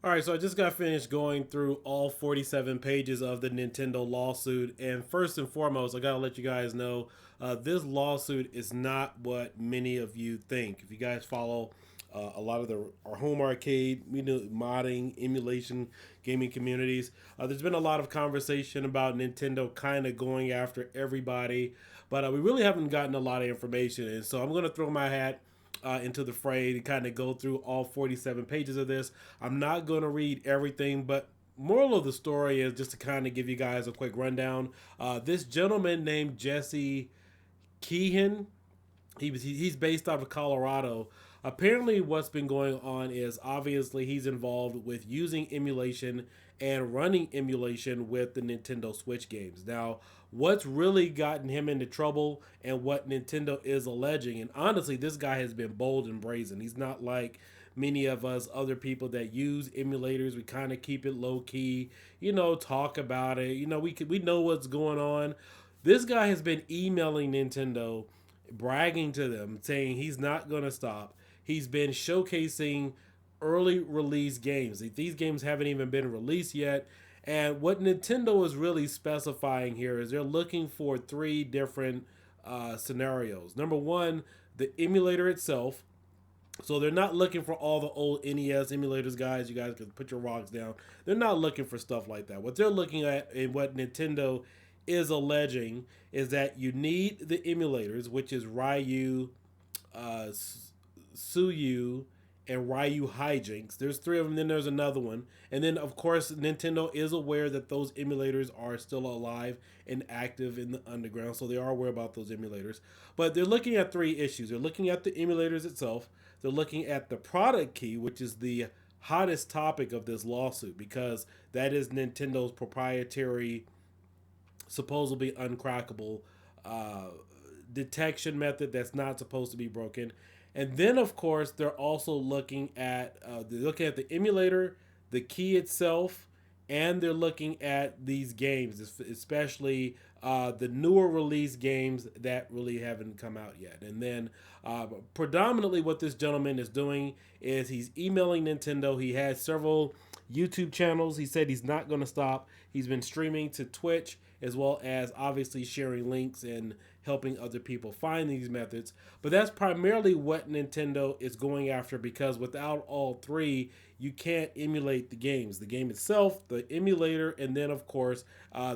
All right, so I just got finished going through all 47 pages of the Nintendo lawsuit. And first and foremost, I got to let you guys know this lawsuit is not what many of you think. If you guys follow a lot of our home arcade, modding, emulation, gaming communities, there's been a lot of conversation about Nintendo kind of going after everybody, but we really haven't gotten a lot of information. And so I'm going to throw my hat into the fray to kind of go through all 47 pages of this. I'm not going to read everything, but moral of the story is just to kind of give you guys a quick rundown. This gentleman named Jesse Keehan, he's based out of Colorado. Apparently, what's been going on is obviously he's involved with using emulation and running emulation with the Nintendo Switch games. Now, what's really gotten him into trouble and what Nintendo is alleging, and honestly, this guy has been bold and brazen. He's not like many of us other people that use emulators. We kind of keep it low key, talk about it. We know what's going on. This guy has been emailing Nintendo, bragging to them, saying he's not going to stop. He's been showcasing early release games. These games haven't even been released yet. And what Nintendo is really specifying here is they're looking for three different scenarios. Number one, the emulator itself. So they're not looking for all the old NES emulators, guys. You guys can put your rocks down. They're not looking for stuff like that. What they're looking at and what Nintendo is alleging is that you need the emulators, which is Ryu, uh, Suyu, and Ryu Hijinks. There's three of them. Then there's another one, and then of course Nintendo is aware that those emulators are still alive and active in the underground, so they are aware about those emulators. But they're looking at three issues. They're looking at the emulators itself. They're looking at the product key, which is the hottest topic of this lawsuit because that is Nintendo's proprietary, supposedly uncrackable uh, detection method that's not supposed to be broken. And then, of course, they're also looking at the emulator, the key itself, and they're looking at these games, especially the newer release games that really haven't come out yet. And then, predominantly, what this gentleman is doing is he's emailing Nintendo. He has several YouTube channels. He said he's not going to stop. He's been streaming to Twitch as well as obviously sharing links and helping other people find these methods. But that's primarily what Nintendo is going after because without all three, you can't emulate the games. The game itself, the emulator, and then, of course,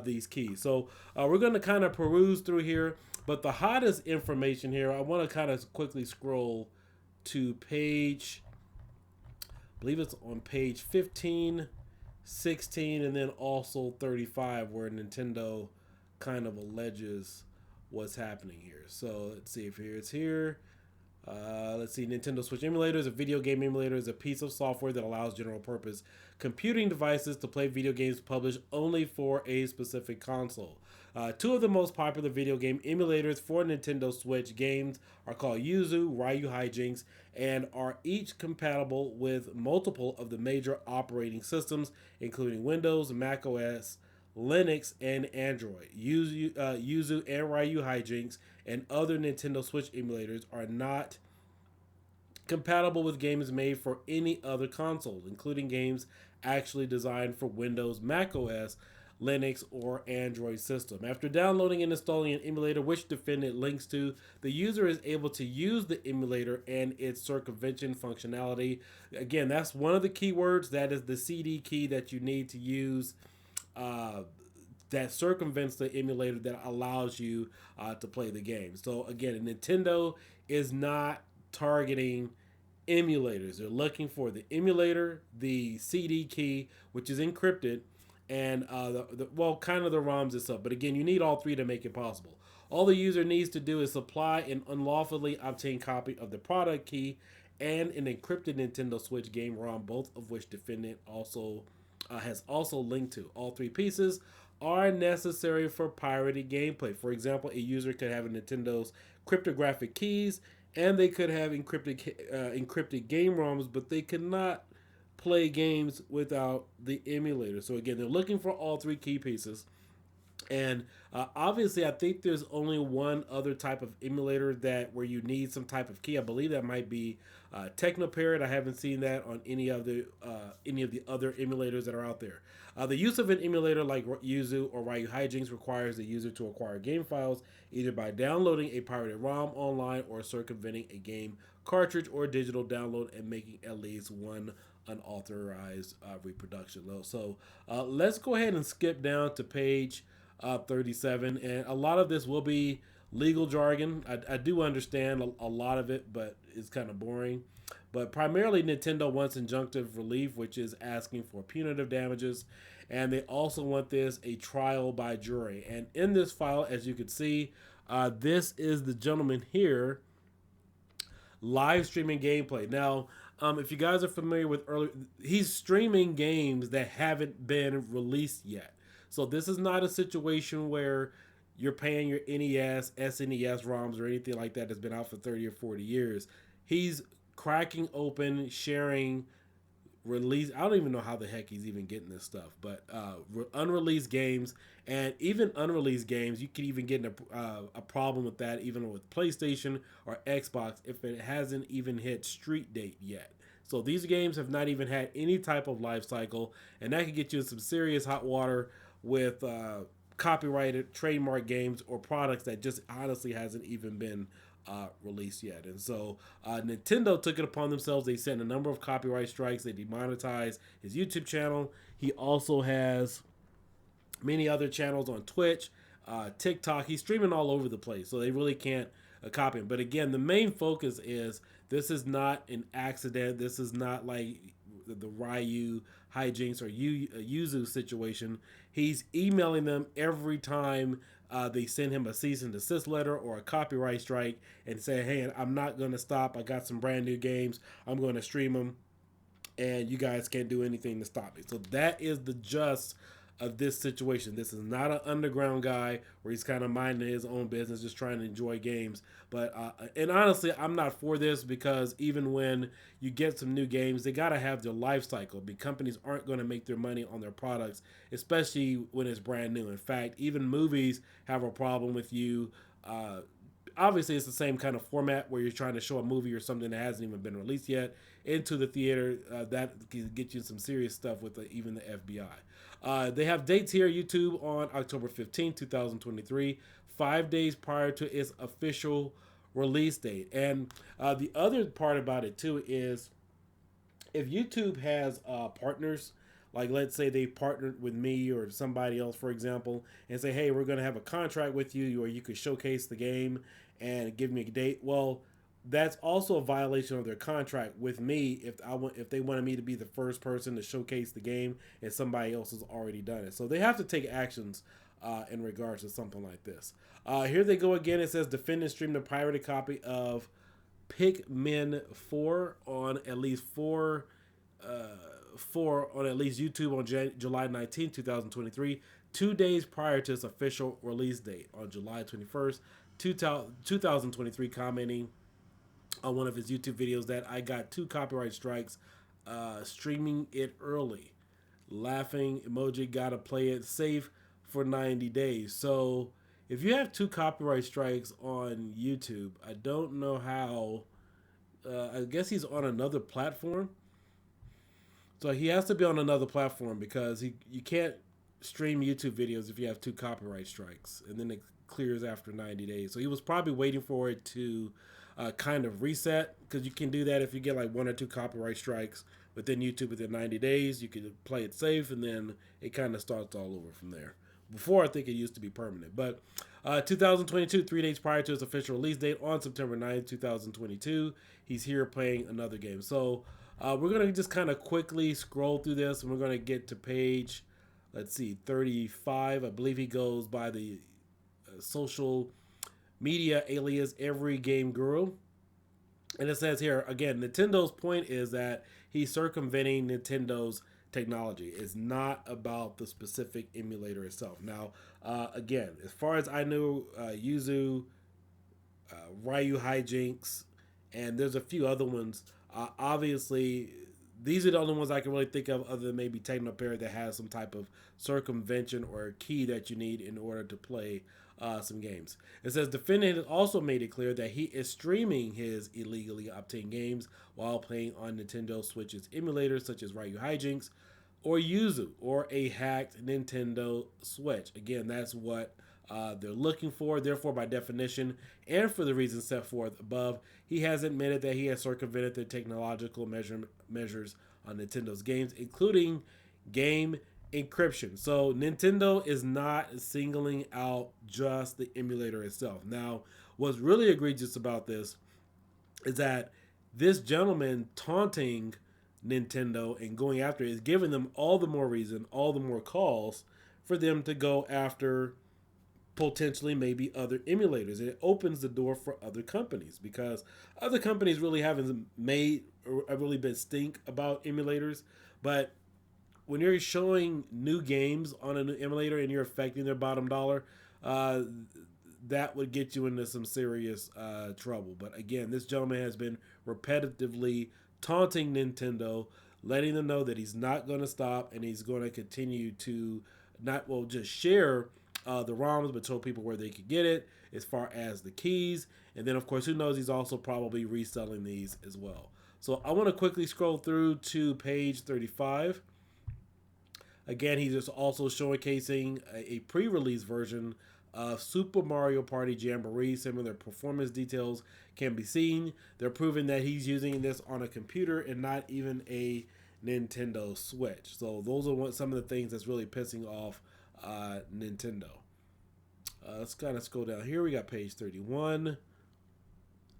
these keys. So we're going to kind of peruse through here. But the hottest information here, I want to kind of quickly scroll to page, I believe it's on page 15, 16, and then also 35, where Nintendo kind of alleges what's happening here. So let's see if here it's here. Let's see. Nintendo Switch Emulator is a video game emulator. Is a piece of software that allows general purpose computing devices to play video games published only for a specific console. Two of the most popular video game emulators for Nintendo Switch games are called Yuzu, Ryu Hijinks, and are each compatible with multiple of the major operating systems, including Windows, Mac OS, Linux, and Android. Yuzu and Ryu Hijinks and other Nintendo Switch emulators are not compatible with games made for any other console, including games actually designed for Windows, Mac OS, Linux, or Android system. After downloading and installing an emulator, which defendant links to, the user is able to use the emulator and its circumvention functionality. Again, that's one of the keywords. That is the CD key that you need to use uh, that circumvents the emulator that allows you to play the game. So again, Nintendo is not targeting emulators. They're looking for the emulator, the CD key, which is encrypted, and kind of the ROMs itself. But again, you need all three to make it possible. All the user needs to do is supply an unlawfully obtained copy of the product key and an encrypted Nintendo Switch game ROM, both of which defendant also has also linked to. All three pieces are necessary for pirated gameplay. For example, a user could have a Nintendo's cryptographic keys, and they could have encrypted game ROMs, but they could not play games without the emulator. So again, they're looking for all three key pieces. And obviously, I think there's only one other type of emulator that where you need some type of key. I believe that might be Technoparrot. I haven't seen that on any of the other emulators that are out there. The use of an emulator like Yuzu or Ryu Hijinks requires the user to acquire game files either by downloading a pirated ROM online or circumventing a game cartridge or digital download and making at least one unauthorized reproduction. So let's go ahead and skip down to page 37, and a lot of this will be legal jargon. I do understand a lot of it, but it's kind of boring. But primarily, Nintendo wants injunctive relief, which is asking for punitive damages, and they also want this a trial by jury. And in this file, as you can see, this is the gentleman here live streaming gameplay. Now, if you guys are familiar with early, he's streaming games that haven't been released yet. So this is not a situation where you're paying your NES, SNES ROMs or anything like that that's been out for 30 or 40 years. He's cracking open, sharing release. I don't even know how the heck he's even getting this stuff, but unreleased games and even unreleased games, you can even get a problem with that, even with PlayStation or Xbox, if it hasn't even hit street date yet. So these games have not even had any type of life cycle, and that could get you in some serious hot water with copyrighted trademark games or products that just honestly hasn't even been released yet. And so Nintendo took it upon themselves. They sent a number of copyright strikes. They demonetized his YouTube channel. He also has many other channels on Twitch, TikTok. He's streaming all over the place, so they really can't copy him. But again, the main focus is this is not an accident. This is not like the Ryu hijinks or Yuzu situation. He's emailing them every time they send him a cease and desist letter or a copyright strike and say, hey, I'm not going to stop. I got some brand new games. I'm going to stream them, and you guys can't do anything to stop me. So that is the gist of this situation. This is not an underground guy where he's kind of minding his own business, just trying to enjoy games. But and honestly, I'm not for this because even when you get some new games, they got to have their life cycle. Because companies aren't going to make their money on their products, especially when it's brand new. In fact, even movies have a problem with you. Obviously, it's the same kind of format where you're trying to show a movie or something that hasn't even been released yet into the theater. That can get you some serious stuff with even the FBI. They have dates here, YouTube on October 15, 2023, 5 days prior to its official release date. And the other part about it, too, is if YouTube has partners, like let's say they partnered with me or somebody else, for example, and say, hey, we're going to have a contract with you or you could showcase the game and give me a date. Well, that's also a violation of their contract with me if they wanted me to be the first person to showcase the game and somebody else has already done it. So they have to take actions in regards to something like this. Here they go again. It says defendant streamed a pirated copy of Pikmin 4 on at least YouTube on July 19, 2023, 2 days prior to its official release date on July 21st, 2023, commenting on one of his YouTube videos that I got 2 copyright strikes streaming it early. Laughing emoji, gotta play it safe for 90 days. So if you have 2 copyright strikes on YouTube, I don't know how. I guess he's on another platform. So he has to be on another platform because you can't stream YouTube videos if you have 2 copyright strikes, and then it clears after 90 days. So he was probably waiting for it to kind of reset, because you can do that if you get like 1 or 2 copyright strikes within YouTube within 90 days. You can play it safe, and then it kind of starts all over from there. Before, I think it used to be permanent. But 2022, 3 days prior to its official release date on September 9th, 2022, he's here playing another game. So we're going to just kind of quickly scroll through this, and we're going to get to page, let's see, 35. I believe he goes by the social media alias Every Game Guru. And it says here, again, Nintendo's point is that he's circumventing Nintendo's technology. It's not about the specific emulator itself. Now, again, as far as I know, Yuzu, Ryu Hijinks, and there's a few other ones. Obviously, these are the only ones I can really think of other than maybe Technopair that has some type of circumvention or key that you need in order to play some games. It says defendant has also made it clear that he is streaming his illegally obtained games while playing on Nintendo Switch's emulators such as Ryu Hijinks or Yuzu or a hacked Nintendo Switch. Again, that's what they're looking for. Therefore, by definition, and for the reasons set forth above, he has admitted that he has circumvented the technological measures on Nintendo's games, including game encryption. So Nintendo is not singling out just the emulator itself. Now, what's really egregious about this is that this gentleman taunting Nintendo and going after it is giving them all the more reason, all the more cause for them to go after potentially maybe other emulators. It opens the door for other companies because other companies really haven't made a really big stink about emulators. But when you're showing new games on a new emulator and you're affecting their bottom dollar, that would get you into some serious trouble. But again, this gentleman has been repetitively taunting Nintendo, letting them know that he's not going to stop and he's going to continue to not just share the ROMs, but tell people where they could get it as far as the keys. And then, of course, who knows, he's also probably reselling these as well. So I want to quickly scroll through to page 35. Again, he's just also showcasing a pre-release version of Super Mario Party Jamboree. Similar performance details can be seen. They're proving that he's using this on a computer and not even a Nintendo Switch. So those are some of the things that's really pissing off Nintendo. Let's kind of scroll down here. We got page 31.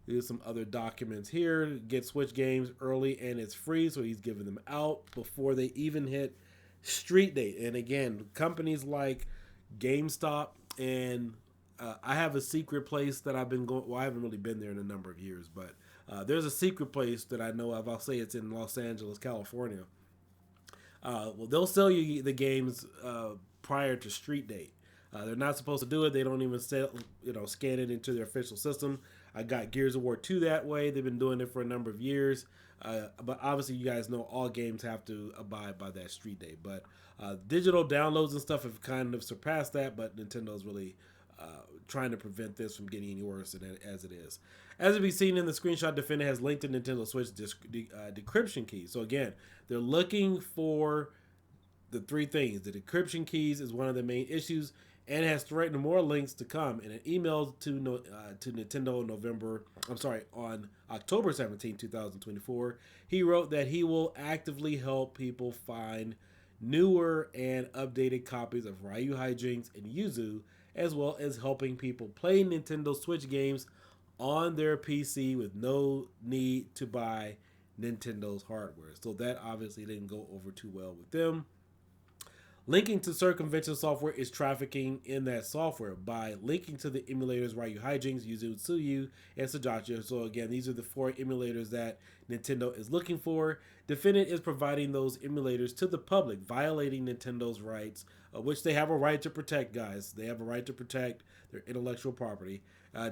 There's some other documents here. Get Switch games early and it's free. So he's giving them out before they even hit street date. And again, companies like GameStop and I have a secret place that I've been going. Well, I haven't really been there in a number of years, but there's a secret place that I know of. I'll say it's in Los Angeles, California. Well, they'll sell you the games prior to street date. They're not supposed to do it. They don't even scan it into their official system. I got Gears of War 2 that way. They've been doing it for a number of years. But obviously, you guys know all games have to abide by that street date. But digital downloads and stuff have kind of surpassed that. But Nintendo's really trying to prevent this from getting any worse as it is. As we've seen in the screenshot, Defendant has linked to Nintendo Switch decryption keys. So again, they're looking for the three things. The decryption keys is one of the main issues, and has threatened more links to come. In an email to Nintendo on October 17, 2024, he wrote that he will actively help people find newer and updated copies of Ryu Hijinks and Yuzu, as well as helping people play Nintendo Switch games on their PC with no need to buy Nintendo's hardware. So that obviously didn't go over too well with them. Linking to Circumvention software is trafficking in that software by linking to the emulators Ryu Hijinks, Yuzu Tsuyu, and Sajacha. So again, these are the 4 emulators that Nintendo is looking for. Defendant is providing those emulators to the public, violating Nintendo's rights, which they have a right to protect, guys. They have a right to protect their intellectual property.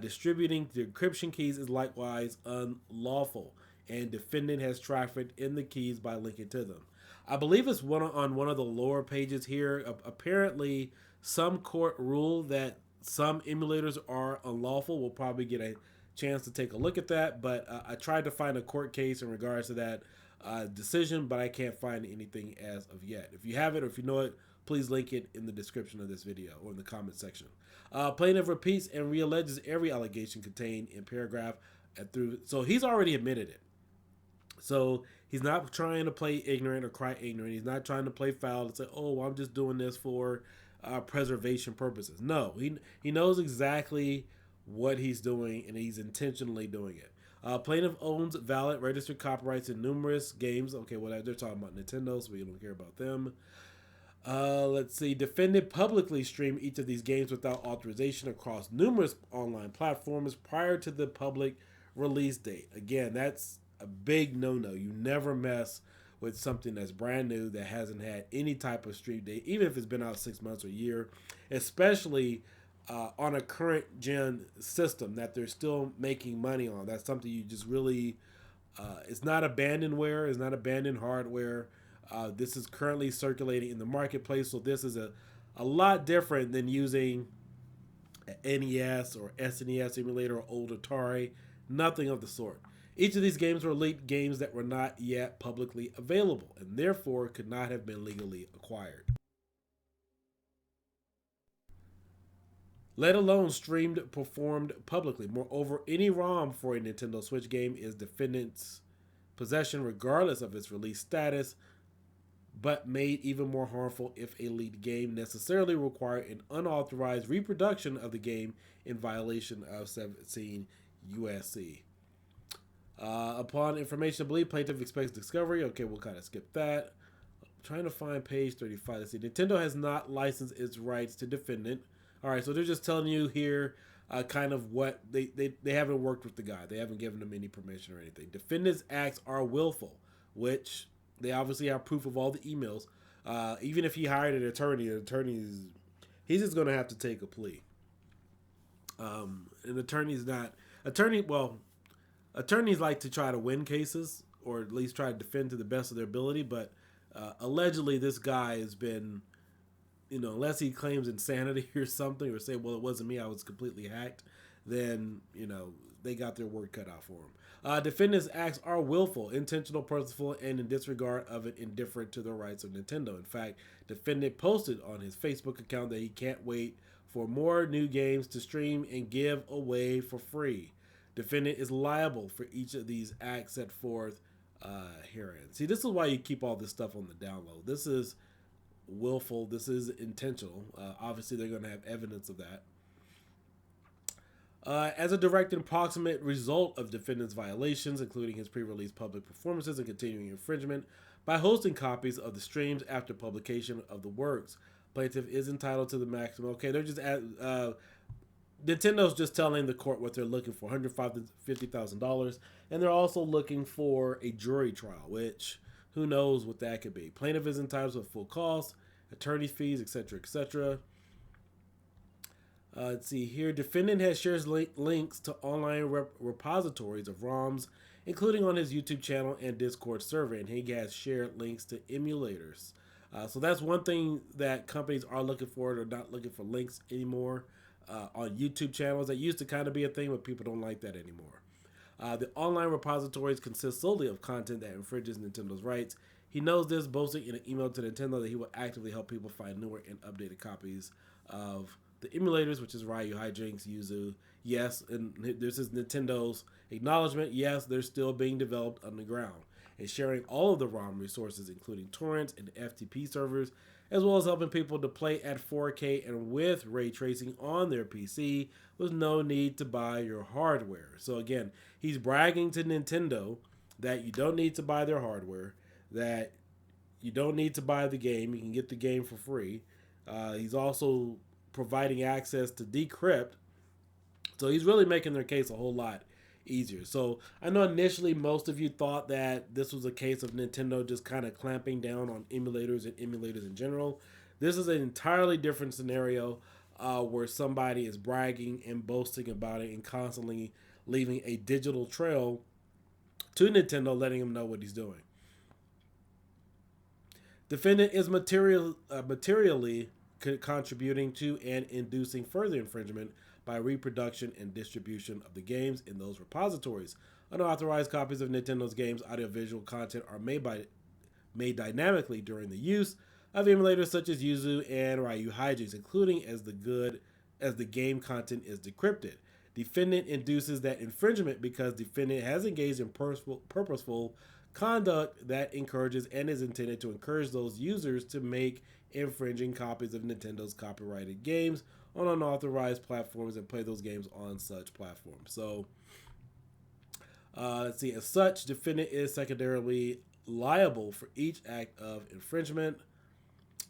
Distributing the encryption keys is likewise unlawful, and Defendant has trafficked in the keys by linking to them. I believe it's on one of the lower pages here. Apparently, some court ruled that some emulators are unlawful. We'll probably get a chance to take a look at that. But I tried to find a court case in regards to that decision, but I can't find anything as of yet. If you have it or if you know it, please link it in the description of this video or in the comment section. Plaintiff repeats and realleges every allegation contained in paragraph through. So he's already admitted it. So he's not trying to play ignorant or cry ignorant. He's not trying to play foul and say, oh, well, I'm just doing this for preservation purposes. No, he knows exactly what he's doing, and he's intentionally doing it. Plaintiff owns valid registered copyrights in numerous games. Okay, well, they're talking about Nintendo, so we don't care about them. Let's see. Defendant publicly streamed each of these games without authorization across numerous online platforms prior to the public release date. Again, that's a big no-no. You never mess with something that's brand new that hasn't had any type of stream date, even if it's been out 6 months or a year, especially on a current gen system that they're still making money on. That's something you just really It's not abandonware. It's not abandoned hardware. This is currently circulating in the marketplace. So this is a lot different than using an NES or SNES emulator or old Atari. Nothing of the sort. Each of these games were leaked games that were not yet publicly available and therefore could not have been legally acquired, let alone streamed performed publicly. Moreover, any ROM for a Nintendo Switch game is defendant's possession regardless of its release status, but made even more harmful if a leaked game necessarily required an unauthorized reproduction of the game in violation of 17 USC. Upon information, I believe plaintiff expects discovery. Okay, we'll kind of skip that. I'm trying to find page 35. Let's see. Nintendo has not licensed its rights to defendant. All right, so they're just telling you here kind of what they haven't worked with the guy. They haven't given him any permission or anything. Defendant's acts are willful, which they obviously have proof of all the emails. Even if he hired an attorney, he's just going to have to take a plea. An attorney's not attorneys like to try to win cases or at least try to defend to the best of their ability, but allegedly this guy has been, unless he claims insanity or something or say, well, it wasn't me, I was completely hacked, then, they got their work cut out for him. Defendant's acts are willful, intentional, purposeful, and in disregard of it, indifferent to the rights of Nintendo. In fact, defendant posted on his Facebook account that he can't wait for more new games to stream and give away for free. Defendant is liable for each of these acts set forth herein. See, this is why you keep all this stuff on the download. This is willful. This is intentional. Obviously, they're going to have evidence of that. As a direct and approximate result of defendant's violations, including his pre-release public performances and continuing infringement, by hosting copies of the streams after publication of the works, plaintiff is entitled to the maximum. Okay, they're just Nintendo's just telling the court what they're looking for, $150,000, and they're also looking for a jury trial, which who knows what that could be. Plaintiff is entitled to full costs, attorney fees, etc., etc. Let's see here. Defendant has shared links to online repositories of ROMs, including on his YouTube channel and Discord server, and he has shared links to emulators. So that's one thing that companies are looking for. They're not looking for links anymore. On YouTube channels. That used to kind of be a thing, but people don't like that anymore. The online repositories consist solely of content that infringes Nintendo's rights. He knows this, boasting in an email to Nintendo that he will actively help people find newer and updated copies of the emulators, which is Ryu, Hijinks, Yuzu. Yes, and this is Nintendo's acknowledgement. Yes, they're still being developed underground and sharing all of the ROM resources, including torrents and FTP servers, as well as helping people to play at 4K and with ray tracing on their PC with no need to buy your hardware. So again, he's bragging to Nintendo that you don't need to buy their hardware, that you don't need to buy the game, you can get the game for free. He's also providing access to decrypt. So he's really making their case a whole lot easier. So I know initially most of you thought that this was a case of Nintendo just kind of clamping down on emulators and emulators in general. This is an entirely different scenario where somebody is bragging and boasting about it and constantly leaving a digital trail to Nintendo, letting them know what he's doing. Defendant is materially contributing to and inducing further infringement by reproduction and distribution of the games in those repositories. Unauthorized copies of Nintendo's games' audiovisual content are made dynamically during the use of emulators such as Yuzu and Ryu Hijinks, including as the game content is decrypted. Defendant induces that infringement because defendant has engaged in purposeful conduct that encourages and is intended to encourage those users to make infringing copies of Nintendo's copyrighted games on unauthorized platforms and play those games on such platforms. So, let's see. As such, defendant is secondarily liable for each act of infringement.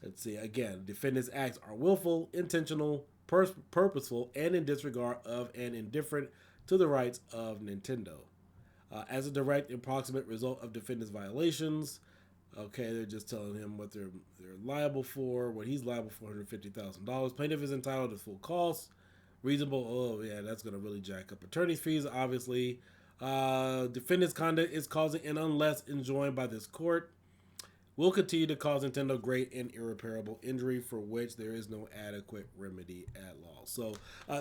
Let's see. Again, defendant's acts are willful, intentional, purposeful, and in disregard of and indifferent to the rights of Nintendo. As a direct and proximate result of defendant's violations, okay, they're just telling him what they're liable for, what he's liable for, $150,000. Plaintiff is entitled to full costs. Reasonable, oh yeah, that's going to really jack up attorney's fees, obviously. Defendant's conduct is causing an unless enjoined by this court will continue to cause Nintendo great and irreparable injury for which there is no adequate remedy at law. So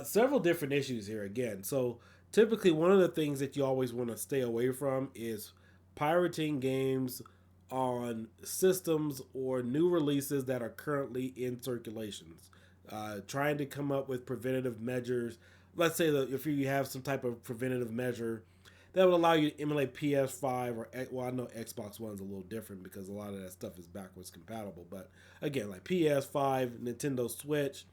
several different issues here again. So typically one of the things that you always want to stay away from is pirating games on systems or new releases that are currently in circulations. Trying to come up with preventative measures. Let's say that if you have some type of preventative measure that would allow you to emulate PS5 or, well, I know Xbox One's a little different because a lot of that stuff is backwards compatible. But again, like PS5, Nintendo Switch,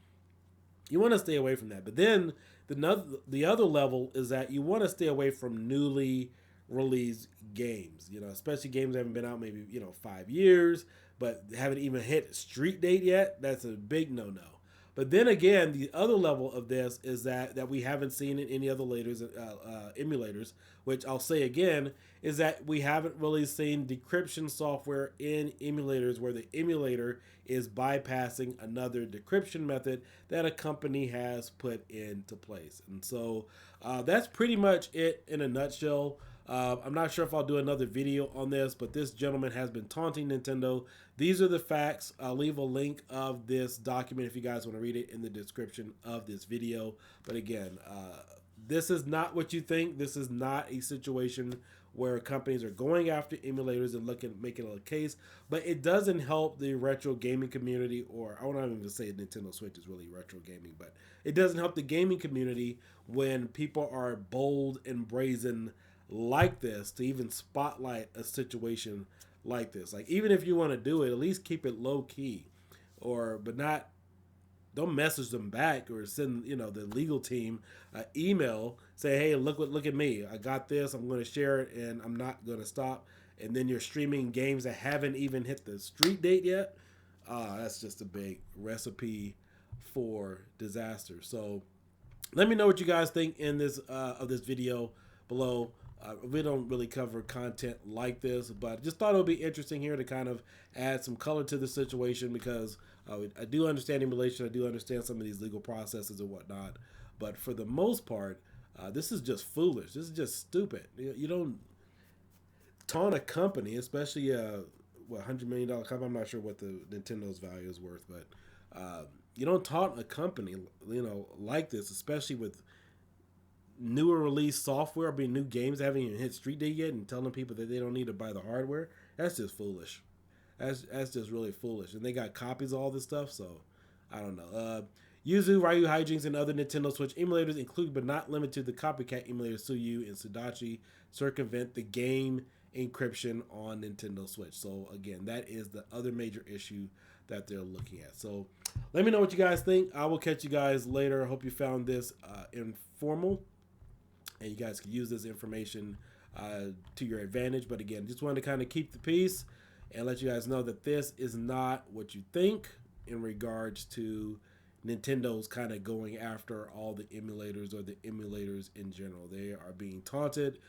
you want to stay away from that. But then the other level is that you want to stay away from newly released games. You know, especially games that haven't been out maybe 5 years, but haven't even hit street date yet. That's a big no-no. But then again, the other level of this is that we haven't seen in any other emulators, which I'll say again, is that we haven't really seen decryption software in emulators where the emulator is bypassing another decryption method that a company has put into place. And so that's pretty much it in a nutshell. I'm not sure if I'll do another video on this, but this gentleman has been taunting Nintendo. These are the facts. I'll leave a link of this document if you guys want to read it in the description of this video. But again, this is not what you think. This is not a situation where companies are going after emulators and making a case, but it doesn't help the retro gaming community, or I won't even say Nintendo Switch is really retro gaming, but it doesn't help the gaming community when people are bold and brazen like this to even spotlight a situation like this. Like, even if you want to do it, at least keep it low key, but don't message them back or send the legal team an email, say, hey, look at me, I got this, I'm going to share it, and I'm not going to stop. And then you're streaming games that haven't even hit the street date yet. That's just a big recipe for disaster. So let me know what you guys think in this of this video below. We don't really cover content like this, but just thought it would be interesting here to kind of add some color to the situation, because I do understand emulation. I do understand some of these legal processes and whatnot. But for the most part, this is just foolish. This is just stupid. You don't taunt a company, especially $100 million company. I'm not sure what the Nintendo's value is worth, but you don't taunt a company, like this, especially with newer release software, new games that haven't even hit street date yet, and telling people that they don't need to buy the hardware. That's just foolish. That's just really foolish. And they got copies of all this stuff, so I don't know. Yuzu, Ryu Hijinks, and other Nintendo Switch emulators, include but not limited to the copycat emulators Suyu and Sudachi, circumvent the game encryption on Nintendo Switch. So again, that is the other major issue that they're looking at. So let me know what you guys think. I will catch you guys later. I hope you found this informal, and you guys can use this information to your advantage. But again, just wanted to kind of keep the peace and let you guys know that this is not what you think in regards to Nintendo's kind of going after all the emulators or the emulators in general. They are being taunted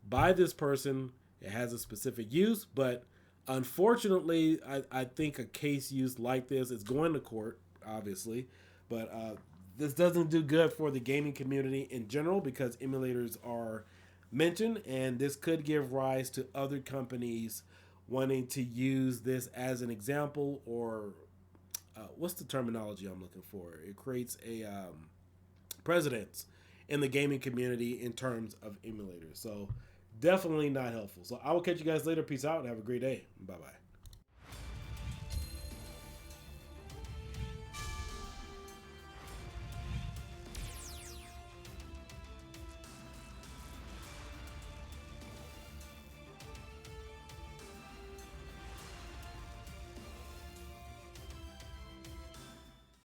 by this person. It has a specific use, but unfortunately, I think a case used like this is going to court, obviously, but this doesn't do good for the gaming community in general, because emulators are mentioned, and this could give rise to other companies wanting to use this as an example, or what's the terminology I'm looking for? It creates a precedence in the gaming community in terms of emulators. So definitely not helpful. So I will catch you guys later. Peace out and have a great day. Bye-bye.